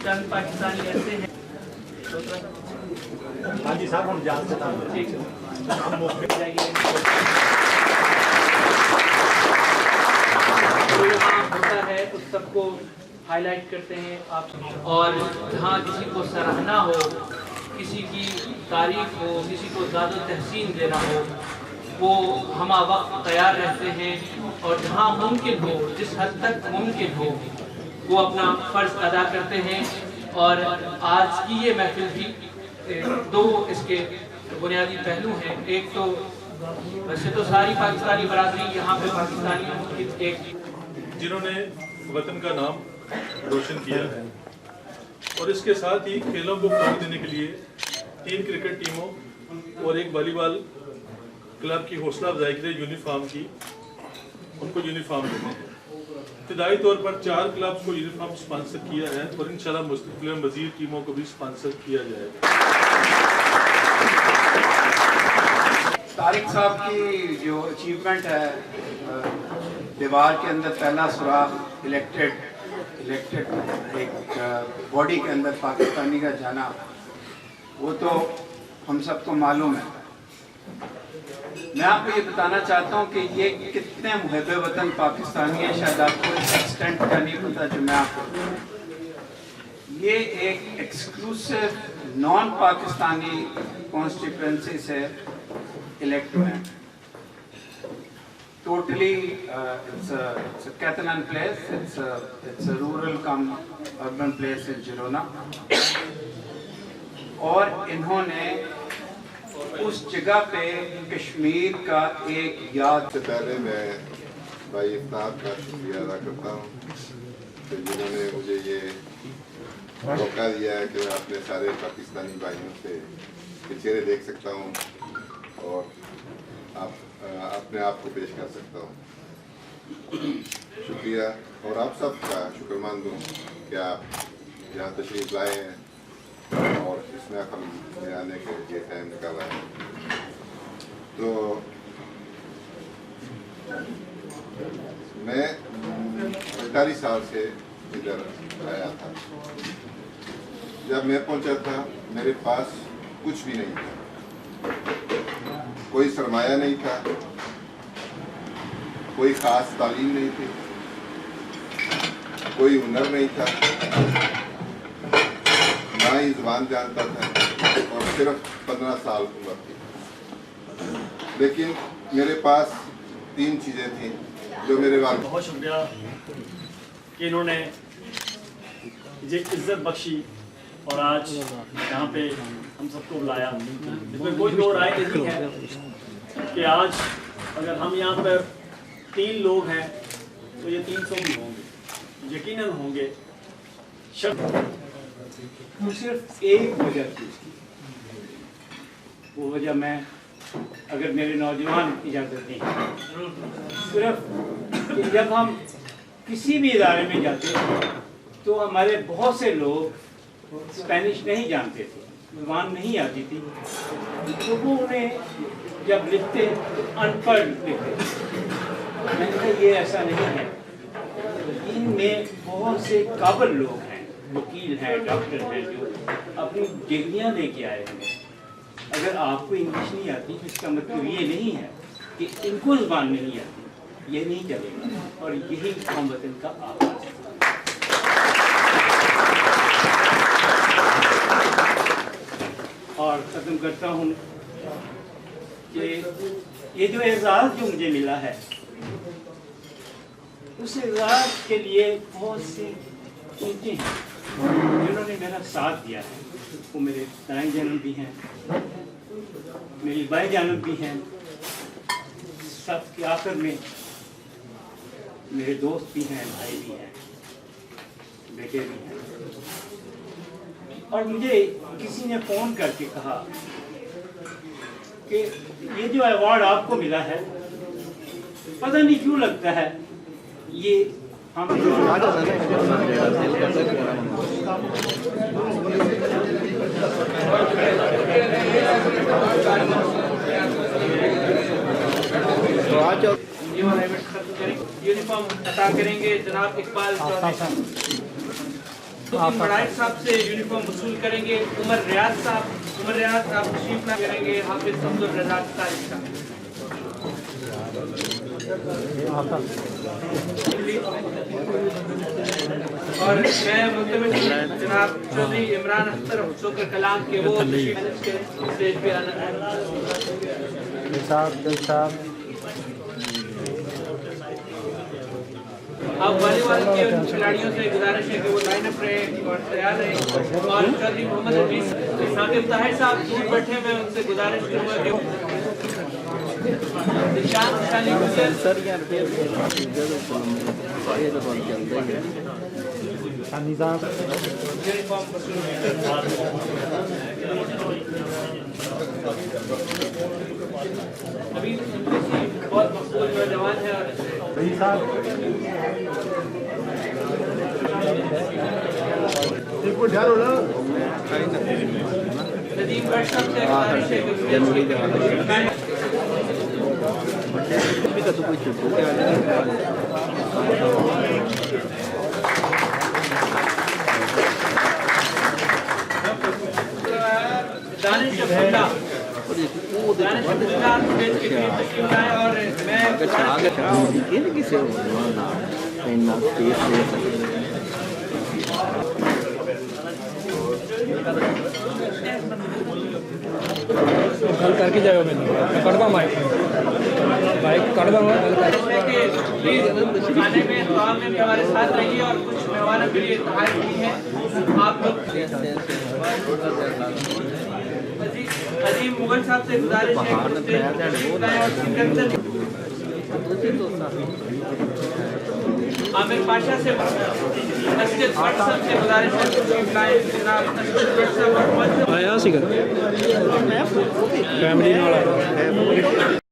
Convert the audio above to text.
चंद पाकिस्तानी ऐसे हैं। हाँ जी साहब, हम जानते हैं। ठीक है, हम मौके पे जाएंगे। जो यहाँ होता है उस सबको हाईलाइट करते हैं आप, और जहाँ किसी को सराहना हो, किसी की तारीफ हो, किसी को ज़्यादा तहसीन देना हो, वो हम वक्त तैयार रहते हैं, और जहाँ मुमकिन हो, जिस हद तक मुमकिन हो, वो अपना फ़र्ज़ अदा करते हैं। और आज की ये महफिल भी दो इसके बुनियादी पहलू हैं। एक तो वैसे तो सारी पाकिस्तानी बरादरी यहाँ पे पाकिस्तानियों की एक, जिन्होंने वतन का नाम रोशन किया है, और इसके साथ ही खेलों को फ़रोग़ देने के लिए 3 क्रिकेट टीमों और एक वॉलीबॉल क्लब की हौसला अफजाई के लिए यूनिफॉर्म की उनको यूनिफॉर्म देते हैं। इब्तिदाई तौर पर 4 क्लब्स को यूनिफॉर्म स्पॉन्सर किया है, और इंशाल्लाह मुस्तक़बिल में मज़ीद टीमों को भी स्पॉन्सर किया जाएगा। तारिक साहब की जो अचीवमेंट है, दीवार के अंदर पहला सुराख इलेक्टेड एक बॉडी के अंदर पाकिस्तानी का जाना, वो तो हम सबको मालूम है। मैं आपको ये बताना चाहता हूँ कि ये कितने मुहब्बे वतन पाकिस्तानी है, शायद आपको इस एक्सटेंट का नहीं पता जो मैं आपको। ये एक एक्सक्लूसिव नॉन पाकिस्तानी कॉन्स्टिट्यूएंसी से इलेक्ट हुए हैं। Totally, it's a Catalan place. It's a rural come urban place in Girona. और इन्होंने उस जगह पे कश्मीर का एक याद। से पहले मैं भाई इफ्तार का शुक्रिया अदा करता हूँ कि जिन्होंने मुझे ये मौका दिया है कि मैं अपने सारे पाकिस्तानी भाइयों से चेहरे देख सकता हूँ और अपने आप को पेश कर सकता हूँ। शुक्रिया, और आप सब का शुक्रमंद हूँ कि आप यहाँ तशरीफ़ लाए हैं और इस महफिल में आने के लिए टाइम निकाला है। तो मैं 45 साल से इधर आया था। जब मैं पहुँचा था मेरे पास कुछ भी नहीं था, कोई सरमाया नहीं था, कोई ख़ास तालीम नहीं थी, कोई हुनर नहीं था, ना ही ज़ुबान जानता था, और सिर्फ 15 साल उम्र थी। लेकिन मेरे पास 3 चीज़ें थीं जो मेरे वालिद। बहुत शुक्रिया कि इन्होंने मुझे इज्जत बख्शी और आज यहाँ पे हम सबको बुलाया। इसमें कोई दो राय नहीं है कि आज अगर हम यहाँ पर 3 लोग हैं तो ये 300 भी होंगे, यकीनन होंगे। सिर्फ एक वजह थी, वो वजह मैं अगर मेरे नौजवान इजाज़त दें, सिर्फ कि जब हम किसी भी इदारे में जाते तो हमारे बहुत से लोग स्पेनिश नहीं जानते थे, ज़ुबान नहीं आती थी, तो वो उन्हें जब लिखते तो अनपढ़ लिखते। मैंने कहा ये ऐसा नहीं है, इनमें बहुत से काबिल लोग हैं, वकील हैं, डॉक्टर हैं, जो अपनी डिग्रियां लेके आए हैं। अगर आपको इंग्लिश नहीं आती तो इसका मतलब ये नहीं है कि इनको ज़ुबान नहीं आती, ये नहीं चलेगा। और यही हम वतन का आवाज़ है। और ख़त्म करता हूँ कि ये जो एजाज़ जो मुझे मिला है, उस एजाज़ के लिए बहुत से चीज़ें हैं जिन्होंने मेरा साथ दिया है। वो मेरे दाएं जानब भी हैं, मेरी बाएं जानब भी हैं, सब के आखिर में मेरे दोस्त भी हैं, भाई भी हैं, बेटे भी हैं। और मुझे किसी ने फ़ोन करके कहा कि ये जो अवार्ड आपको मिला है, पता नहीं क्यों लगता है ये हम ये यूनिफॉर्म अता करेंगे जनाब इकबाल चौधरी मराठ साहब से यूनिफॉर्म वसूल करेंगे। उमर रियाज साहब तशरीफ ला करेंगे। हाफिज अब्दुल रज़ाक साहिब साहब। और मैं मुल्तमस जनाब चौधरी इमरान अख्तर शुक्र कलाम के वो स्टेज पे आना है। अब वॉलीबॉल के खिलाड़ियों से गुजारिश है कि वो लाइन अप रहे और तैयार रहे। और चौधरी मोहम्मद हफीज साकिब ताहिर साहब दूर बैठे हुए उनसे गुजारिश करूँगा कि निशान निशानी यूनिफॉर्म अभी बहुत मकबूल नौजवान है और नदीम भट्ट साहब से गुजारिश है दानिश अब्दुल्ला स्टेज के लिए तशरीफ लाए। और मैं कल करके जाएगा मैंने कटवा माइक कटवा खाने में दुआ में भी हमारे साथ रहिए और कुछ मेहमानों के लिए तहाइफ भी है आप लोग। अजीम मुगल साहब से गुजारिश है आमिर पाशा से असद भट्ट साहब से गुजारिश है जनाब असद भट्ट साहब आया फैमिली